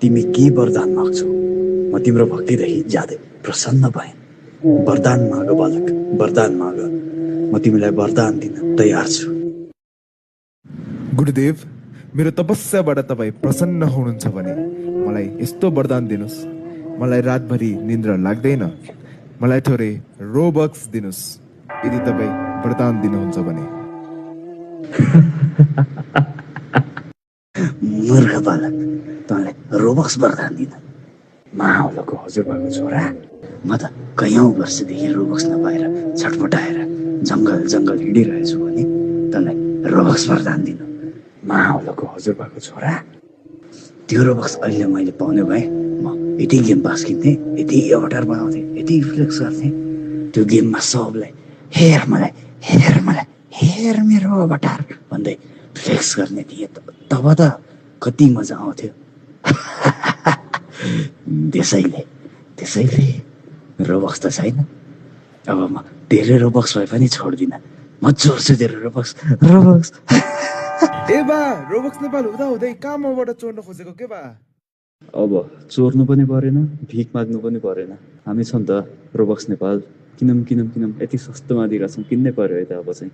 तिमी के वरदान माग्छौ? म तिम्रो भक्तिदेखि ज्यादै प्रसन्न भएँ। वरदान माग बालक, वरदान माग। म तिमीलाई वरदान दिन तयार छु। गुरुदेव, मेरो तपस्याबाट तपाईँ प्रसन्न हुनुहुन्छ भने मलाई यस्तो वरदान दिनुहोस्। मलाई रातभरि निन्द्रा लाग्दैन। मलाई थोरै रोबक्स दिनुहोस् यदि तपाईँ वरदान दिनुहुन्छ भने। मूर्ख बालक, तँलाई रोबक्स वरदान दिन? महाउलोको हजुरबाको छोरा, म त कैयौं वर्षदेखि रोबक्स नपाएर छटपटाएर जङ्गल जङ्गल हिँडिरहेछु भने तँलाई रोबक्स वरदान दिन? महाउलोको हजुरबाको छोरा, त्यो रोबक्स अहिले मैले पाउने भए म यति गेम पास किन्थेँ, यति अवतार बनाउँथेँ, यति फ्लेक्स गर्थेँ। त्यो गेममा सबलाई हेर मलाई, हेर मलाई, हेर मेरो अवतार भन्दै फ्लेक्स गर्ने थिएँ। तब त कति मजा आउँथ्यो। त्यसैले रोबक्स त छैन। अब म धेरै रोबक्स भए पनि छोड्दिनँ। म चोर्छु तेरो रोबक्स। ए बा, रोबक्स नेपाल हुँदा हुँदै कहाँ मबाट चोर्न खोजेको के बा? अब चोर्नु पनि परेन, भिख माग्नु पनि परेन। हामी छौँ त रोबक्स नेपाल। किनौँ यति सस्तोमा दिइरहेछौँ, किन्नै पर्यो है त अब चाहिँ।